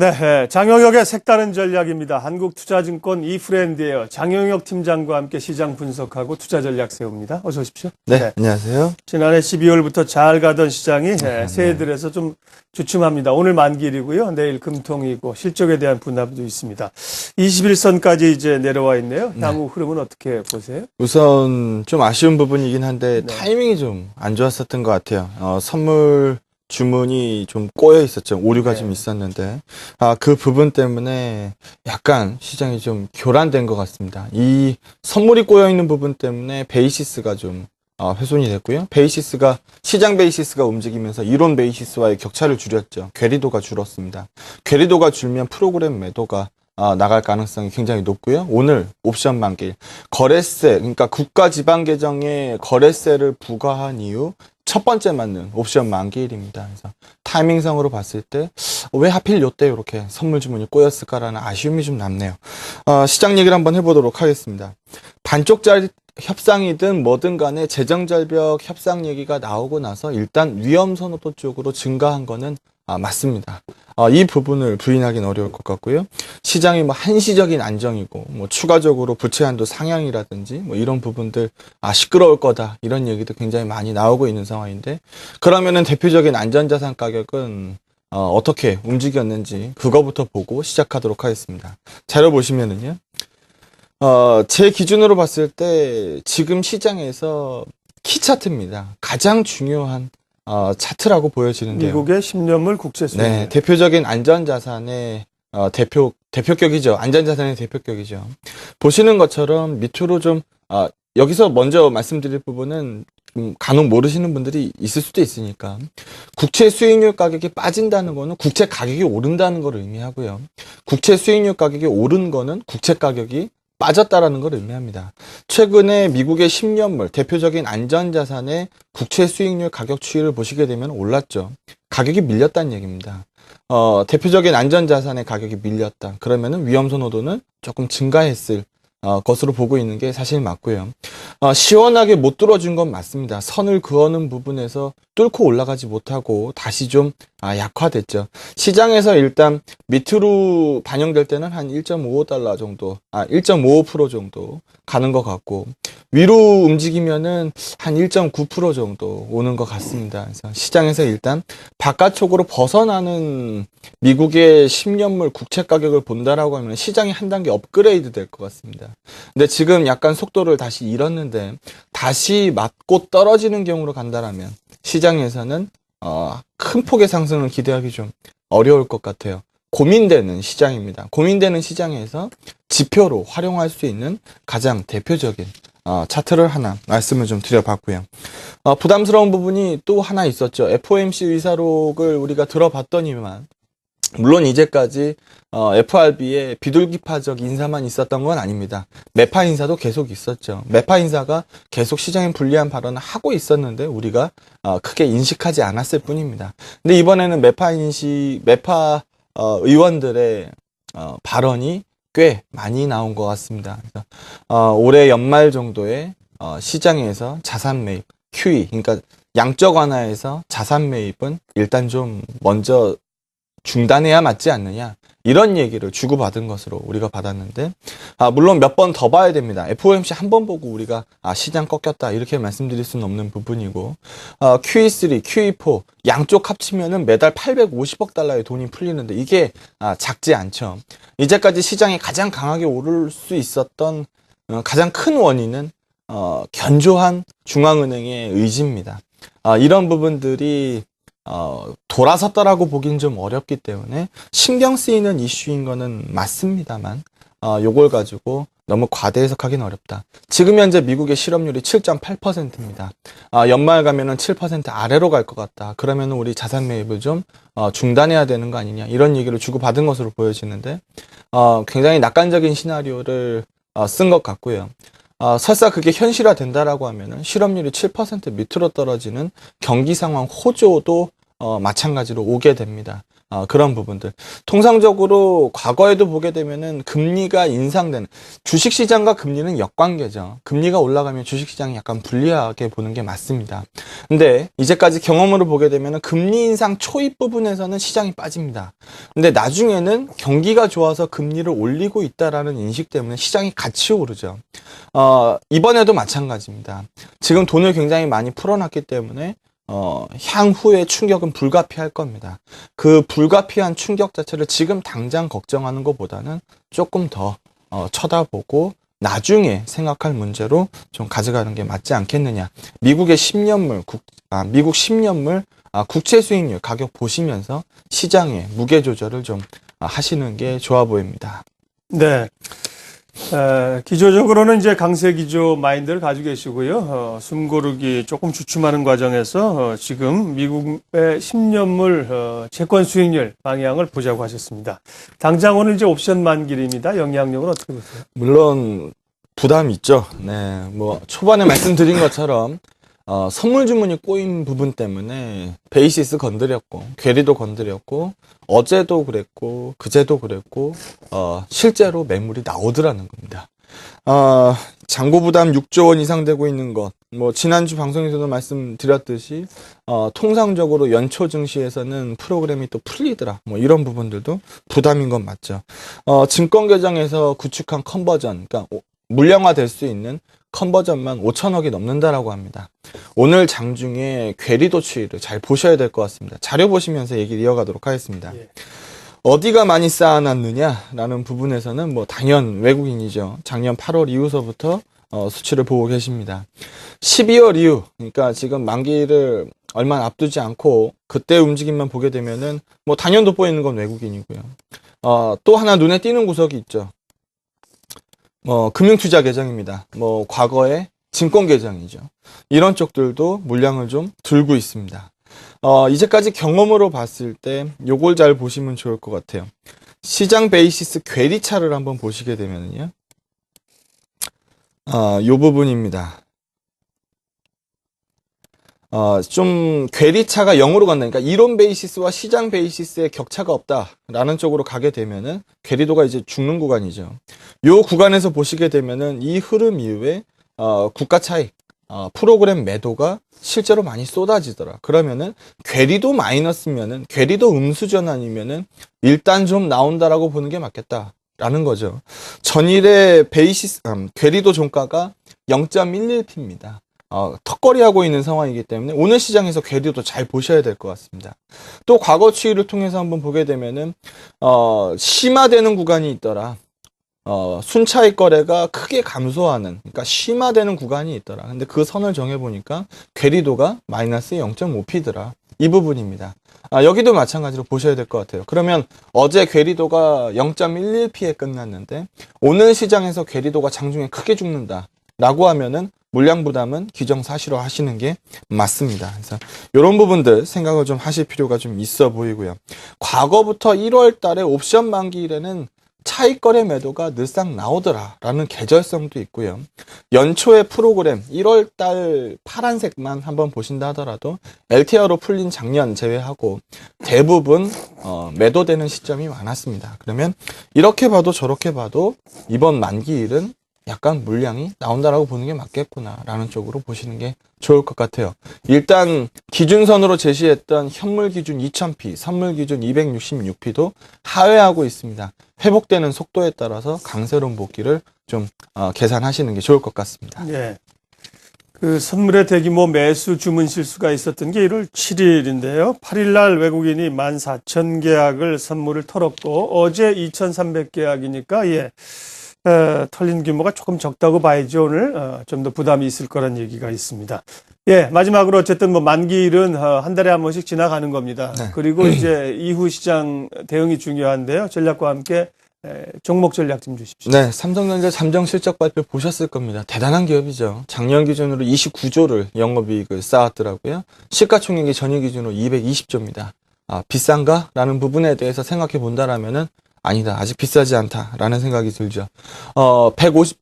네, 장영혁의 색다른 전략입니다. 한국투자증권 이프렌드예요. 장영혁 팀장과 함께 시장 분석하고 투자 전략 세웁니다. 어서 오십시오. 네, 안녕하세요. 지난해 12월부터 잘 가던 시장이 새해 들어서 좀 주춤합니다. 오늘 만기일이고요. 내일 금통이고 실적에 대한 분할도 있습니다. 21선까지 이제 내려와 있네요. 향후 흐름은 어떻게 보세요? 우선 좀 아쉬운 부분이긴 한데 네. 타이밍이 좀 안 좋았었던 것 같아요. 선물 주문이 좀 꼬여 있었죠. 오류가 좀 있었는데 그 부분 때문에 약간 시장이 좀 교란된 것 같습니다. 이 선물이 꼬여 있는 부분 때문에 베이시스가 좀 훼손이 됐고요. 시장 베이시스가 움직이면서 이론 베이시스와의 격차를 줄였죠. 괴리도가 줄었습니다. 괴리도가 줄면 프로그램 매도가 나갈 가능성이 굉장히 높고요. 오늘 옵션 만기일 거래세, 그러니까 국가지방계정에 거래세를 부과한 이후 첫 번째 맞는 옵션 만기일입니다. 그래서 타이밍상으로 봤을 때 왜 하필 요때 이렇게 선물 주문이 꼬였을까라는 아쉬움이 좀 남네요. 시장 얘기를 한번 해보도록 하겠습니다. 반쪽짜리 협상이든 뭐든 간에 재정절벽 협상 얘기가 나오고 나서 일단 위험 선호도 쪽으로 증가한 거는 맞습니다. 이 부분을 부인하기는 어려울 것 같고요. 시장이 뭐 한시적인 안정이고 뭐 추가적으로 부채 한도 상향이라든지 뭐 이런 부분들 시끄러울 거다 이런 얘기도 굉장히 많이 나오고 있는 상황인데, 그러면은 대표적인 안전자산 가격은 어떻게 움직였는지 그거부터 보고 시작하도록 하겠습니다. 자료 보시면은요. 제 기준으로 봤을 때 지금 시장에서 키 차트입니다. 가장 중요한 차트라고 보여지는데요. 미국의 10년물 국채수요. 네, 대표적인 안전자산의 대표격이죠. 안전자산의 대표격이죠. 보시는 것처럼 밑으로 좀 여기서 먼저 말씀드릴 부분은 간혹 모르시는 분들이 있을 수도 있으니까, 국채 수익률 가격이 빠진다는 거는 국채 가격이 오른다는 걸 의미하고요. 국채 수익률 가격이 오른 거는 국채 가격이 빠졌다라는 걸 의미합니다. 최근에 미국의 10년물 대표적인 안전자산의 국채 수익률 가격 추이를 보시게 되면 올랐죠. 가격이 밀렸다는 얘기입니다. 대표적인 안전자산의 가격이 밀렸다. 그러면은 위험 선호도는 조금 증가했을 것으로 보고 있는 게 사실 맞고요. 시원하게 못 뚫어준 건 맞습니다. 선을 그어는 부분에서 뚫고 올라가지 못하고 다시 좀 약화됐죠. 시장에서 일단 밑으로 반영될 때는 한 1.55달러 정도, 1.55% 정도 가는 것 같고, 위로 움직이면은 한 1.9% 정도 오는 것 같습니다. 그래서 시장에서 일단 바깥쪽으로 벗어나는 미국의 10년물 국채 가격을 본다라고 하면 시장이 한 단계 업그레이드 될 것 같습니다. 근데 지금 약간 속도를 다시 잃었는데 다시 맞고 떨어지는 경우로 간다라면 시장에서는 큰 폭의 상승을 기대하기 좀 어려울 것 같아요. 고민되는 시장입니다. 고민되는 시장에서 지표로 활용할 수 있는 가장 대표적인 차트를 하나 말씀을 좀 드려봤고요. 부담스러운 부분이 또 하나 있었죠. FOMC 의사록을 우리가 들어봤더니만 물론 이제까지 FRB의 비둘기파적 인사만 있었던 건 아닙니다. 매파 인사도 계속 있었죠. 매파 인사가 계속 시장에 불리한 발언을 하고 있었는데 우리가 크게 인식하지 않았을 뿐입니다. 근데 이번에는 매파 의원들의 발언이 꽤 많이 나온 것 같습니다. 그래서 올해 연말 정도에 시장에서 자산 매입, QE, 그러니까 양적 완화에서 자산 매입은 일단 좀 먼저 중단해야 맞지 않느냐, 이런 얘기를 주고받은 것으로 우리가 받았는데, 물론 몇 번 더 봐야 됩니다. FOMC 한 번 보고 우리가 시장 꺾였다 이렇게 말씀드릴 수는 없는 부분이고, QE3, QE4 양쪽 합치면은 매달 850억 달러의 돈이 풀리는데 이게 작지 않죠. 이제까지 시장이 가장 강하게 오를 수 있었던 가장 큰 원인은 견조한 중앙은행의 의지입니다. 이런 부분들이 돌아섰다라고 보긴 좀 어렵기 때문에 신경 쓰이는 이슈인 거는 맞습니다만, 요걸 가지고 너무 과대 해석하기는 어렵다. 지금 현재 미국의 실업률이 7.8%입니다. 연말 가면은 7% 아래로 갈 것 같다. 그러면 우리 자산 매입을 좀 중단해야 되는 거 아니냐, 이런 얘기를 주고받은 것으로 보여지는데, 굉장히 낙관적인 시나리오를 쓴 것 같고요. 설사 그게 현실화 된다라고 하면은 실업률이 7% 밑으로 떨어지는 경기 상황 호조도 마찬가지로 오게 됩니다. 그런 부분들. 통상적으로 과거에도 보게 되면은 금리가 인상되는, 주식시장과 금리는 역관계죠. 금리가 올라가면 주식시장이 약간 불리하게 보는 게 맞습니다. 근데 이제까지 경험으로 보게 되면은 금리 인상 초입 부분에서는 시장이 빠집니다. 근데 나중에는 경기가 좋아서 금리를 올리고 있다라는 인식 때문에 시장이 같이 오르죠. 이번에도 마찬가지입니다. 지금 돈을 굉장히 많이 풀어놨기 때문에 향후의 충격은 불가피할 겁니다. 그 불가피한 충격 자체를 지금 당장 걱정하는 것보다는 조금 더 쳐다보고 나중에 생각할 문제로 좀 가져가는 게 맞지 않겠느냐. 미국의 10년물, 미국 10년물 국채 수익률 가격 보시면서 시장의 무게 조절을 좀 하시는 게 좋아 보입니다. 네. 기조적으로는 이제 강세 기조 마인드를 가지고 계시고요. 숨고르기 조금 주춤하는 과정에서 지금 미국의 10년물 채권 수익률 방향을 보자고 하셨습니다. 당장 오늘 이제 옵션 만기입니다. 영향력은 어떻게 보세요? 물론 부담이 있죠. 네, 뭐 초반에 말씀드린 것처럼 선물 주문이 꼬인 부분 때문에 베이시스 건드렸고 괴리도 건드렸고 어제도 그랬고 그제도 그랬고 실제로 매물이 나오더라는 겁니다. 잔고 부담 6조 원 이상 되고 있는 것, 뭐 지난주 방송에서도 말씀드렸듯이 통상적으로 연초 증시에서는 프로그램이 또 풀리더라, 뭐 이런 부분들도 부담인 건 맞죠. 증권 계정에서 구축한 컨버전, 그러니까 물량화 될 수 있는 컨버전만 5천억이 넘는다라고 합니다. 오늘 장중에 괴리도 추이를 잘 보셔야 될 것 같습니다. 자료 보시면서 얘기를 이어가도록 하겠습니다. 예. 어디가 많이 쌓아놨느냐라는 부분에서는 뭐 당연 외국인이죠. 작년 8월 이후서부터 수치를 보고 계십니다. 12월 이후, 그러니까 지금 만기를 얼마 앞두지 않고 그때 움직임만 보게 되면은 뭐 당연 돋보이는 건 외국인이고요. 또 하나 눈에 띄는 구석이 있죠. 금융투자 계정입니다. 뭐 과거에 증권 계정이죠. 이런 쪽들도 물량을 좀 들고 있습니다. 이제까지 경험으로 봤을 때 요걸 잘 보시면 좋을 것 같아요. 시장 베이시스 괴리차를 한번 보시게 되면요. 요 부분입니다. 좀 괴리차가 0으로 간다니까, 이론 베이시스와 시장 베이시스의 격차가 없다라는 쪽으로 가게 되면은 괴리도가 이제 죽는 구간이죠. 요 구간에서 보시게 되면은 이 흐름 이후에 국가 차익, 프로그램 매도가 실제로 많이 쏟아지더라. 그러면은 괴리도 마이너스면은, 괴리도 음수 전환이면은 일단 좀 나온다라고 보는 게 맞겠다라는 거죠. 전일의 베이시스 괴리도 종가가 0.11p입니다. 턱걸이하고 있는 상황이기 때문에 오늘 시장에서 괴리도 잘 보셔야 될 것 같습니다. 또 과거 추이를 통해서 한번 보게 되면은 심화되는 구간이 있더라. 순차익 거래가 크게 감소하는, 그러니까 심화되는 구간이 있더라. 근데 그 선을 정해보니까 괴리도가 마이너스 0.5p더라. 이 부분입니다. 여기도 마찬가지로 보셔야 될 것 같아요. 그러면 어제 괴리도가 0.11p에 끝났는데 오늘 시장에서 괴리도가 장중에 크게 죽는다 라고 하면은 물량 부담은 기정사실화 하시는 게 맞습니다. 그래서 이런 부분들 생각을 좀 하실 필요가 좀 있어 보이고요. 과거부터 1월 달에 옵션 만기일에는 차익 거래 매도가 늘상 나오더라라는 계절성도 있고요. 연초의 프로그램 1월 달 파란색만 한번 보신다 하더라도 LTR로 풀린 작년 제외하고 대부분 매도되는 시점이 많았습니다. 그러면 이렇게 봐도 저렇게 봐도 이번 만기일은 약간 물량이 나온다라고 보는 게 맞겠구나라는 쪽으로 보시는 게 좋을 것 같아요. 일단 기준선으로 제시했던 현물 기준 2000p, 선물 기준 266p도 하회하고 있습니다. 회복되는 속도에 따라서 강세론 복귀를 좀 계산하시는 게 좋을 것 같습니다. 예. 그 선물의 대규모 매수 주문 실수가 있었던 게 1월 7일인데요. 8일 날 외국인이 14,000계약을 선물을 털었고 어제 2,300계약이니까 털린 규모가 조금 적다고 봐야죠. 오늘 좀 더 부담이 있을 거란 얘기가 있습니다. 예, 마지막으로 어쨌든 뭐 만기일은 한 달에 한 번씩 지나가는 겁니다. 네. 그리고 이제 이후 시장 대응이 중요한데요. 전략과 함께 종목 전략 좀 주십시오. 네, 삼성전자 잠정 실적 발표 보셨을 겁니다. 대단한 기업이죠. 작년 기준으로 29조를 영업이익을 쌓았더라고요. 시가총액이 전일 기준으로 220조입니다. 비싼가? 라는 부분에 대해서 생각해 본다라면은 아니다. 아직 비싸지 않다라는 생각이 들죠.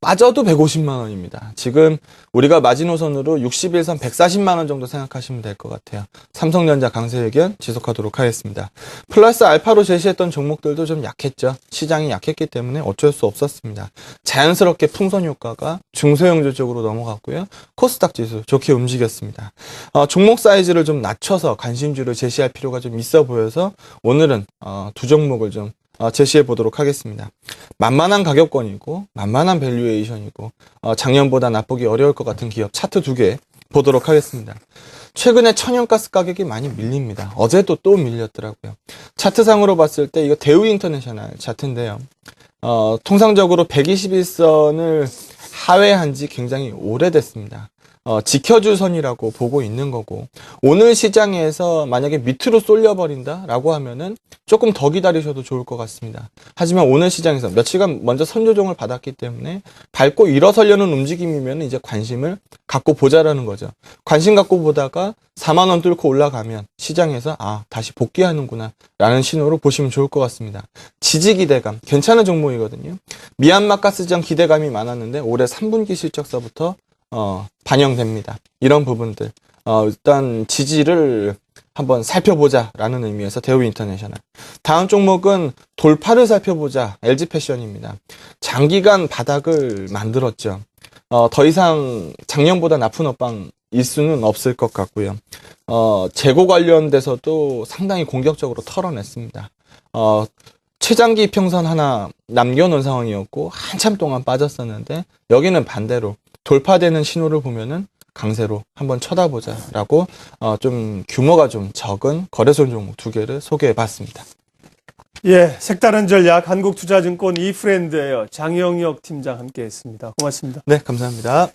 빠져도 150만 원입니다. 지금 우리가 마지노선으로 61선 140만 원 정도 생각하시면 될 것 같아요. 삼성전자 강세 의견 지속하도록 하겠습니다. 플러스 알파로 제시했던 종목들도 좀 약했죠. 시장이 약했기 때문에 어쩔 수 없었습니다. 자연스럽게 풍선 효과가 중소형주 쪽으로 넘어갔고요. 코스닥 지수 좋게 움직였습니다. 종목 사이즈를 좀 낮춰서 관심주를 제시할 필요가 좀 있어 보여서 오늘은 두 종목을 좀 제시해 보도록 하겠습니다. 만만한 가격권이고 만만한 밸류에이션이고 작년보다 나쁘기 어려울 것 같은 기업 차트 2개 보도록 하겠습니다. 최근에 천연가스 가격이 많이 밀립니다. 어제도 또 밀렸더라고요. 차트상으로 봤을 때 이거 대우 인터내셔널 차트인데요. 통상적으로 121선을 하회한 지 굉장히 오래됐습니다. 지켜줄 선이라고 보고 있는 거고, 오늘 시장에서 만약에 밑으로 쏠려버린다 라고 하면은 조금 더 기다리셔도 좋을 것 같습니다. 하지만 오늘 시장에서 며칠간 먼저 선조정을 받았기 때문에 밟고 일어서려는 움직임이면 이제 관심을 갖고 보자라는 거죠. 관심 갖고 보다가 4만원 뚫고 올라가면 시장에서 다시 복귀하는구나 라는 신호로 보시면 좋을 것 같습니다. 지지 기대감 괜찮은 종목이거든요. 미얀마 가스전 기대감이 많았는데 올해 3분기 실적서부터 반영됩니다. 이런 부분들 일단 지지를 한번 살펴보자라는 의미에서 대우 인터내셔널. 다음 종목은 돌파를 살펴보자 LG패션입니다. 장기간 바닥을 만들었죠. 더 이상 작년보다 나쁜 업방일 수는 없을 것 같고요. 재고 관련돼서도 상당히 공격적으로 털어냈습니다. 최장기 이평선 하나 남겨놓은 상황이었고 한참 동안 빠졌었는데 여기는 반대로 돌파되는 신호를 보면은 강세로 한번 쳐다보자라고 좀 규모가 좀 적은 거래소 종목 2개를 소개해봤습니다. 예, 색다른 전략 한국투자증권 이프렌드예요. 장영혁 팀장 함께했습니다. 고맙습니다. 네, 감사합니다.